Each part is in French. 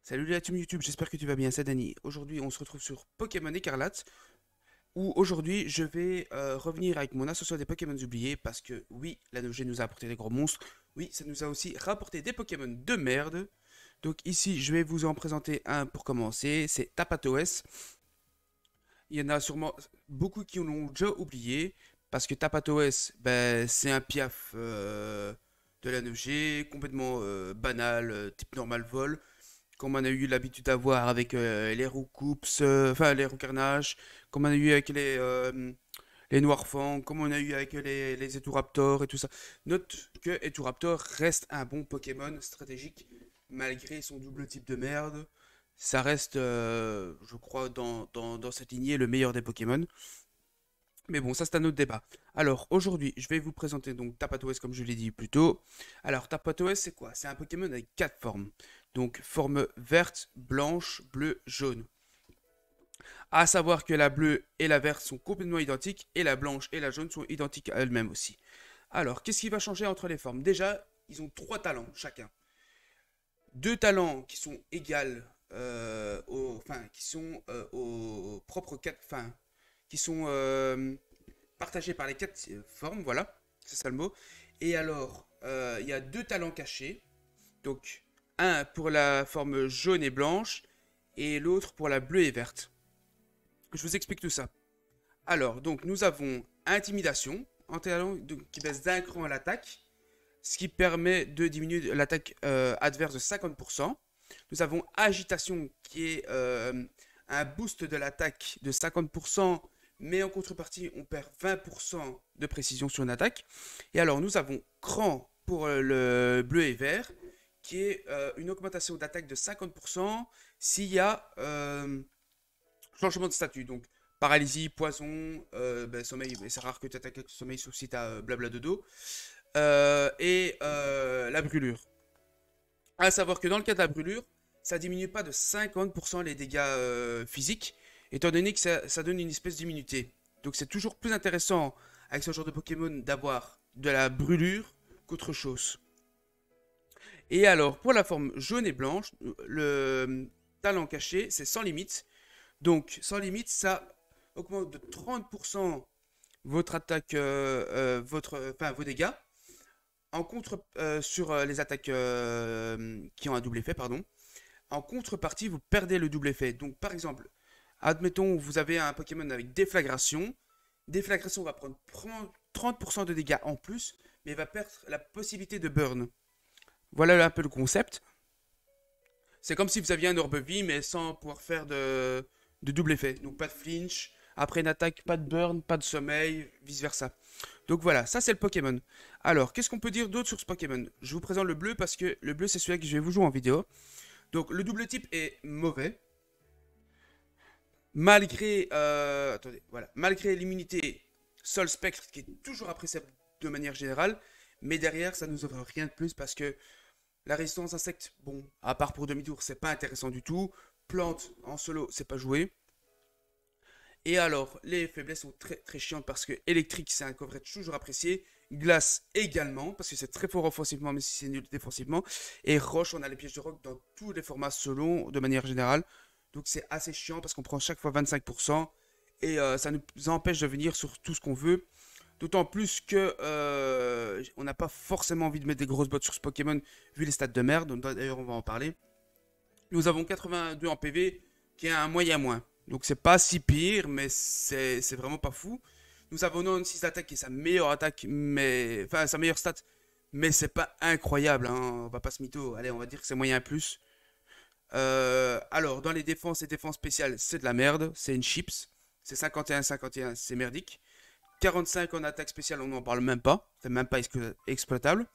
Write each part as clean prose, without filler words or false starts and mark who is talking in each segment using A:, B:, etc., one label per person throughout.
A: Salut la team YouTube, j'espère que tu vas bien, c'est Dani. Aujourd'hui, on se retrouve sur Pokémon Écarlate, où aujourd'hui, je vais revenir avec mon associé des Pokémon oubliés, parce que oui, la 9G nous a apporté des gros monstres, oui, ça nous a aussi rapporté des Pokémon de merde. Donc ici, je vais vous en présenter un pour commencer, c'est Tapatoes. Il y en a sûrement beaucoup qui l'ont déjà oublié, parce que Tapatoes, ben, c'est un piaf de la 9G, complètement banal, type normal vol comme on a eu l'habitude d'avoir avec les Roucoups, enfin les Roucarnages, comme on a eu avec les Noirfang, comme on a eu avec les Eturaptor et tout ça. Note que Eturaptor reste un bon Pokémon stratégique, malgré son double type de merde. Ça reste, je crois, dans cette lignée, le meilleur des Pokémon. Mais bon, ça c'est un autre débat. Alors aujourd'hui, je vais vous présenter donc Tapatoes comme je l'ai dit plus tôt. Alors Tapatoes c'est quoi? C'est un Pokémon avec 4 formes. Donc forme verte, blanche, bleue, jaune. À savoir que la bleue et la verte sont complètement identiques et la blanche et la jaune sont identiques à elles-mêmes aussi. Alors qu'est-ce qui va changer entre les formes? Déjà, ils ont 3 talents chacun. Deux talents qui sont égales enfin qui sont aux propres 4 enfin qui sont partagés par les 4 formes, voilà, c'est ça le mot. Et alors, il y a deux talents cachés, donc un pour la forme jaune et blanche, et l'autre pour la bleue et verte. Je vous explique tout ça. Alors, donc nous avons intimidation, en talent qui baisse d'un cran à l'attaque, ce qui permet de diminuer l'attaque adverse de 50%. Nous avons agitation qui est un boost de l'attaque de 50%, mais en contrepartie, on perd 20% de précision sur une attaque. Et alors, nous avons cran pour le bleu et vert, qui est une augmentation d'attaque de 50% s'il y a changement de statut. Donc, paralysie, poison, ben, sommeil, mais c'est rare que tu attaques avec le sommeil, sauf si tu as blabla de dos. La brûlure. À savoir que dans le cas de la brûlure, ça diminue pas de 50% les dégâts physiques, étant donné que ça donne une espèce d'immunité. Donc c'est toujours plus intéressant avec ce genre de Pokémon d'avoir de la brûlure qu'autre chose. Et alors, pour la forme jaune et blanche, le talent caché, c'est sans limite. Donc, sans limite, ça augmente de 30% votre attaque, enfin, vos dégâts en contre sur les attaques qui ont un double effet, pardon. En contrepartie, vous perdez le double effet. Donc, par exemple, admettons, vous avez un Pokémon avec déflagration. Déflagration va prendre 30% de dégâts en plus, mais va perdre la possibilité de burn. Voilà un peu le concept. C'est comme si vous aviez un orbe vie, mais sans pouvoir faire de double effet. Donc, pas de flinch. Après une attaque, pas de burn, pas de sommeil, vice versa. Donc voilà, ça c'est le Pokémon. Alors, qu'est-ce qu'on peut dire d'autre sur ce Pokémon? Je vous présente le bleu parce que le bleu c'est celui que je vais vous jouer en vidéo. Donc le double type est mauvais. Malgré, attendez, voilà, malgré l'immunité Sol Spectre qui est toujours appréciable de manière générale. Mais derrière, ça nous offre rien de plus parce que la résistance insecte, bon, à part pour demi-tour, c'est pas intéressant du tout. Plante en solo, c'est pas joué. Et alors, les faiblesses sont très très chiantes parce que électrique, c'est un coverage toujours apprécié. Glace également, parce que c'est très fort offensivement, mais si c'est nul défensivement. Et roche, on a les pièges de roc dans tous les formats selon, de manière générale. Donc c'est assez chiant parce qu'on prend chaque fois 25%. Et ça nous empêche de venir sur tout ce qu'on veut. D'autant plus que on n'a pas forcément envie de mettre des grosses bottes sur ce Pokémon, vu les stats de merde. D'ailleurs, on va en parler. Nous avons 82 en PV, qui est un moyen moins. Donc c'est pas si pire, mais c'est vraiment pas fou. Nous avons 96 d'attaque qui est sa meilleure attaque, mais enfin sa meilleure stat, mais c'est pas incroyable, hein. On va pas se mytho. Allez, on va dire que c'est moyen plus. Alors dans les défenses spéciales, c'est de la merde, c'est une chips. C'est 51-51, c'est merdique. 45 en attaque spéciale, on n'en parle même pas, c'est même pas exploitable.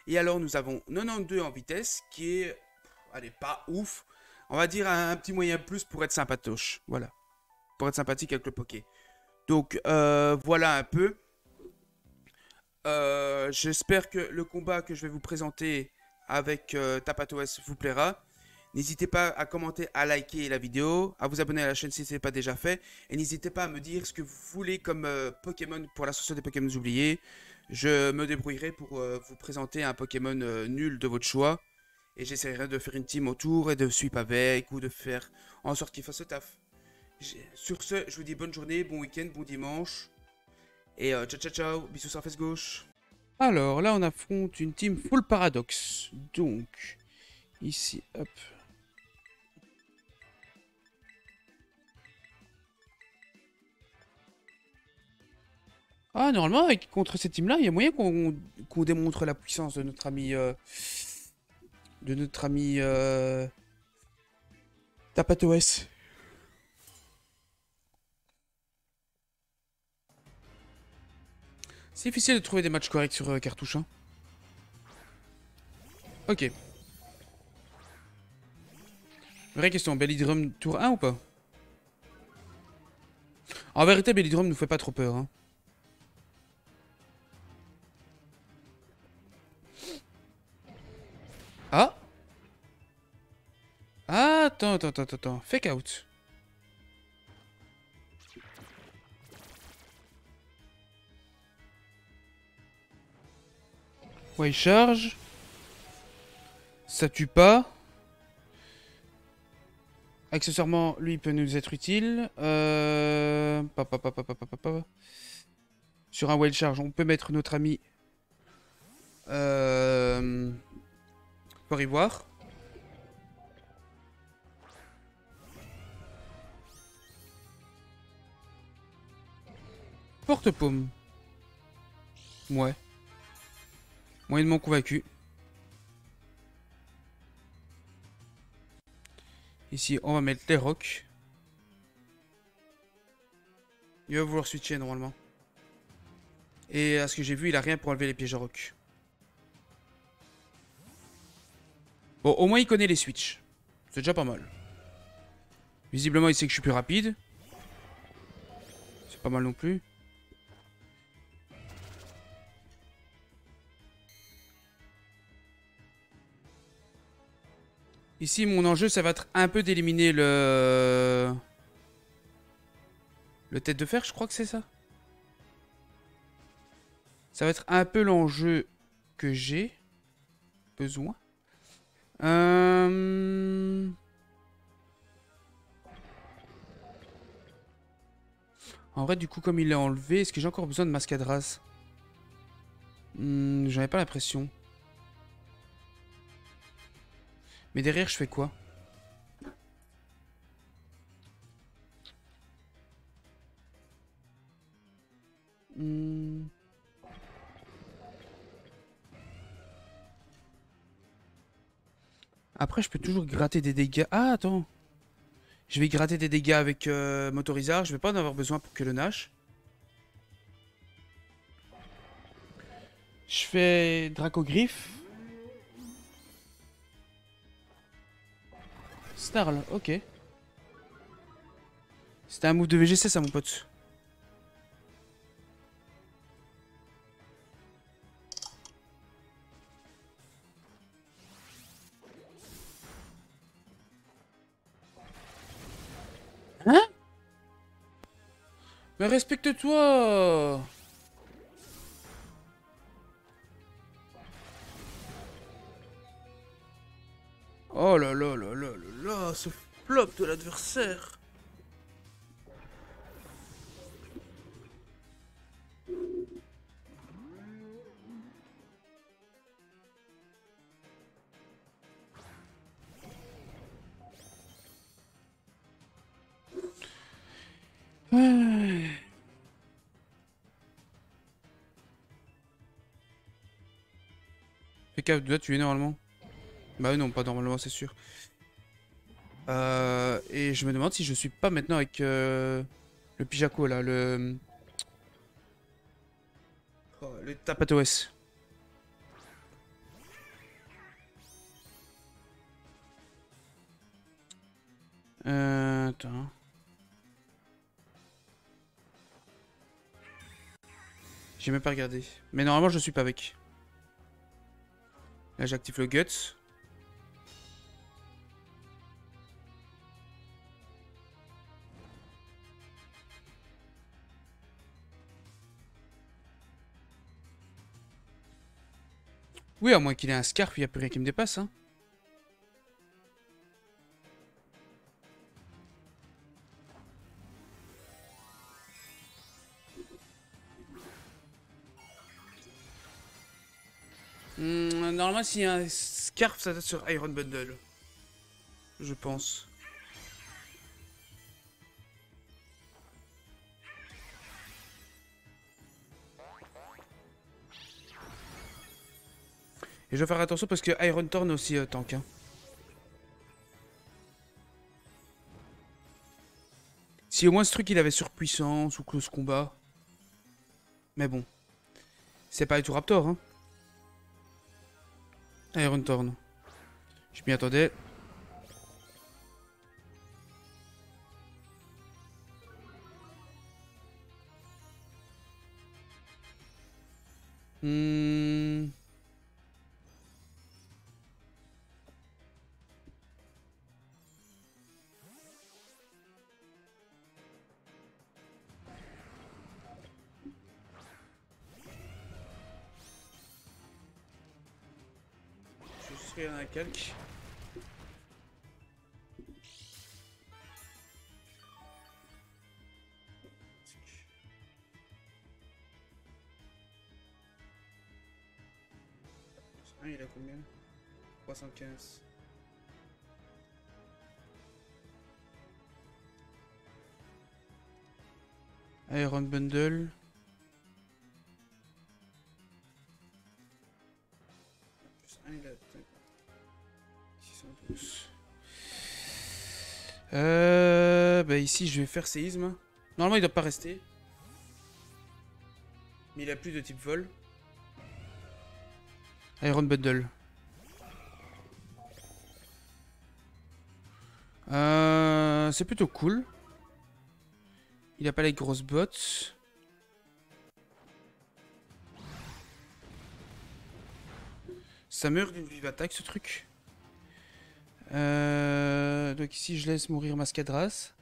A: Et alors nous avons 92 en vitesse, qui est, allez, pas ouf. On va dire un petit moyen plus pour être sympatoche. Voilà. Pour être sympathique avec le Poké. Donc, voilà un peu. J'espère que le combat que je vais vous présenter avec Tapatoes vous plaira. N'hésitez pas à commenter, à liker la vidéo, à vous abonner à la chaîne si ce n'est pas déjà fait. Et n'hésitez pas à me dire ce que vous voulez comme Pokémon pour l'association des Pokémon oubliés. Je me débrouillerai pour vous présenter un Pokémon nul de votre choix. Et j'essaierai de faire une team autour et de sweep avec ou de faire en sorte qu'il fasse le taf. Sur ce, je vous dis bonne journée, bon week-end, bon dimanche. Et ciao ciao ciao, bisous sur la face gauche. Alors là on affronte une team full paradoxe. Donc, ici, hop. Ah, normalement, contre cette team-là, il y a moyen qu'on démontre la puissance de notre ami... Tapatos. C'est difficile de trouver des matchs corrects sur cartouche. Hein. Ok. Vraie question, Bellydrum tour 1 ou pas? En vérité, Bellydrum nous fait pas trop peur. Hein. Ah. Ah, attends. Fake out. Ouais, il charge. Ça tue pas. Accessoirement, lui, il peut nous être utile. Sur un wild charge, on peut mettre notre ami... Pour y voir. Porte-paume. Ouais. Moyennement convaincu. Ici, on va mettre les rocs. Il va vouloir switcher normalement. Et à ce que j'ai vu, il a rien pour enlever les pièges à roc. Bon, au moins il connaît les switches. C'est déjà pas mal. Visiblement, il sait que je suis plus rapide. C'est pas mal non plus. Ici, mon enjeu, ça va être un peu d'éliminer le... Le tête de fer, je crois que c'est ça. Ça va être un peu l'enjeu que j'ai besoin. En vrai, du coup, comme il est enlevé, est-ce que j'ai encore besoin de masque à Dras? J'en ai pas l'impression. Mais derrière, je fais quoi? Après, je peux toujours gratter des dégâts. Ah, attends. Je vais gratter des dégâts avec Motorizard. Je vais pas en avoir besoin pour que le nage. Je fais Dracogriffe. Snarl, ok. C'était un move de VGC ça mon pote. Hein? Mais respecte-toi! Oh là là là là là là, ce flop de l'adversaire! Fais gaffe, dois tuer normalement. Bah non, pas normalement, c'est sûr. Et je me demande si je suis pas maintenant avec le Pijaco là, le... Oh, le Tapatos. Attends. J'ai même pas regardé. Mais normalement, je suis pas avec. Là, j'active le Guts. Oui, à moins qu'il ait un Scarf, il n'y a plus rien qui me dépasse. Hein. Normalement, s'il y a un Scarf, ça doit être sur Iron Bundle. Je pense. Et je dois faire attention parce que Iron Thorn aussi tank. Hein. Si au moins ce truc il avait surpuissance ou close combat. Mais bon. C'est pas du tout Raptor. Hein. Iron Thorn. Je m'y attendais. Hmm. Je serai un calque. Ah, il a combien? 315. Iron Bundle. Ah, il a 612. Bah ici je vais faire séisme. Normalement il doit pas rester. Mais il a plus de type vol. Iron Bundle. C'est plutôt cool. Il a pas les grosses bottes. Ça meurt d'une vive attaque ce truc. Donc ici je laisse mourir Mascadras.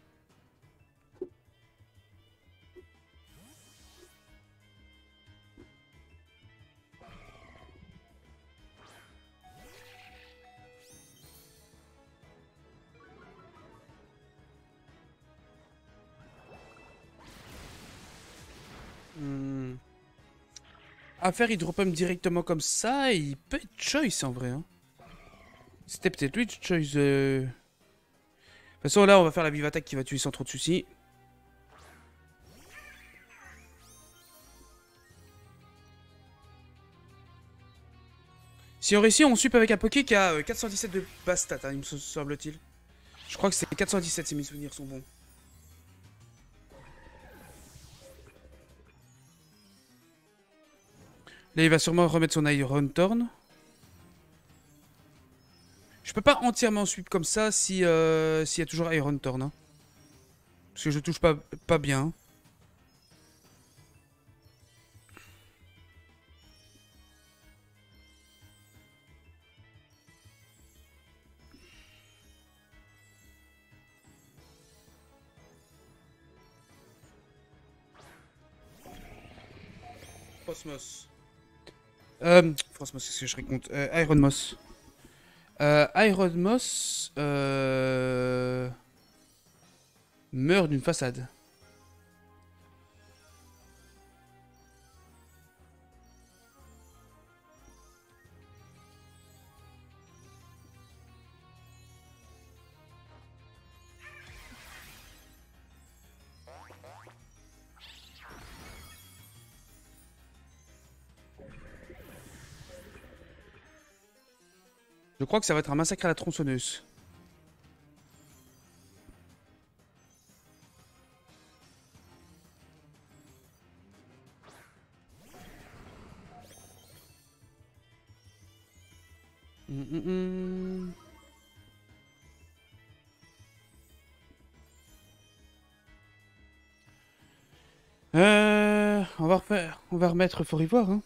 A: À faire hydropump directement comme ça, il peut être choice en vrai. Hein. C'était peut-être lui choice. De toute façon là on va faire la vive attaque qui va tuer sans trop de soucis. Si on réussit, on sup avec un Poké qui a 417 de base stat, hein, il me semble-t-il. Je crois que c'est 417 si mes souvenirs sont bons. Là, il va sûrement remettre son Iron Thorn. Je peux pas entièrement sweep comme ça si s'il y a toujours Iron Thorn. Hein. Parce que je touche pas bien. Frostmoss. Frostmoss, c'est ce que je raconte. Iron Moss. Iron Moss meurt d'une façade. Je crois que ça va être un massacre à la tronçonneuse. On va refaire, on va remettre Fort Ivoire, hein.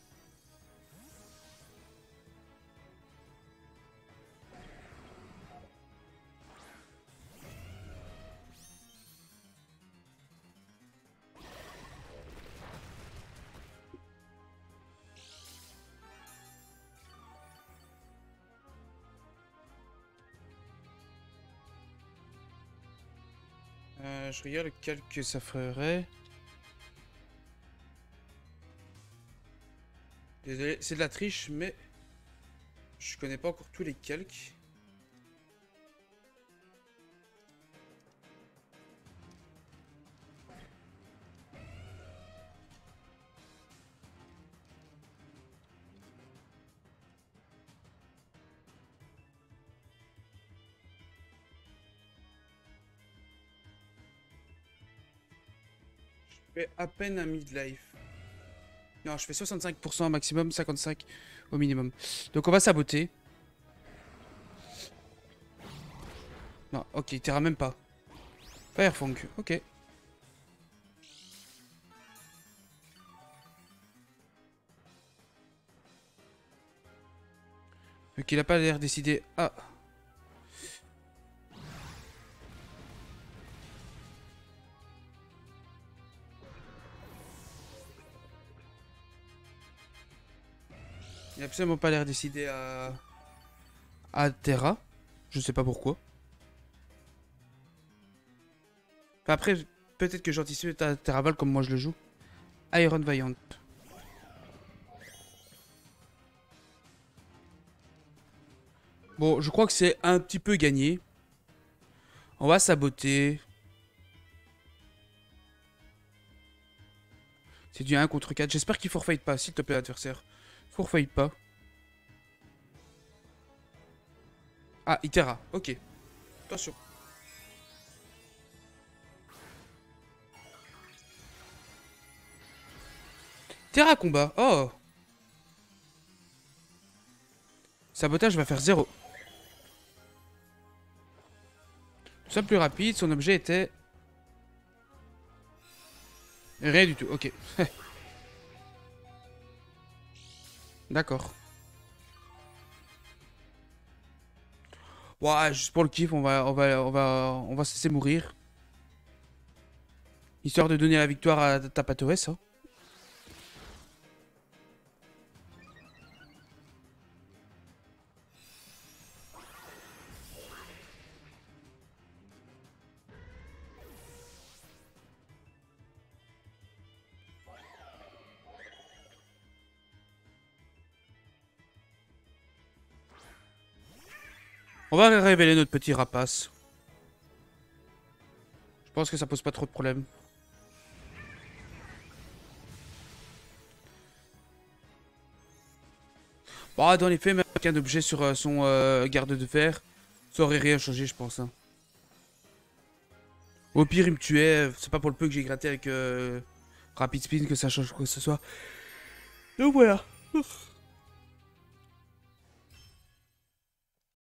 A: Je regarde le calque que ça ferait. Désolé, c'est de la triche, mais Je connais pas encore tous les calques. Je fais à peine un midlife. Non, je fais 65% au maximum, 55% au minimum. Donc on va saboter. Non, ok, il t'ira même pas. Firefang, ok. Donc il a pas l'air décidé. Ah. Il a absolument pas l'air décidé à Terra. Je sais pas pourquoi. Enfin, après, peut-être que j'anticipe Terraval comme moi je le joue. Iron Vaillant. Bon, je crois que c'est un petit peu gagné. On va saboter. C'est du 1 contre 4. J'espère qu'il forfait pas, s'il te plaît, adversaire. Forfait pas. Ah, Itera, ok. Attention. Terra combat, oh. Sabotage va faire 0. Tout ça plus rapide, son objet était... Rien du tout, ok. D'accord. Ouais, juste pour le kiff, on va se laisser mourir. Histoire de donner la victoire à Tapatoès, hein. On va révéler notre petit rapace. Je pense que ça pose pas trop de problème. Bon, dans les faits, même avec un objet sur son garde de fer, ça aurait rien changé, je pense, hein. Au pire, il me tuait. C'est pas pour le peu que j'ai gratté avec Rapid Spin que ça change quoi que ce soit. Donc voilà.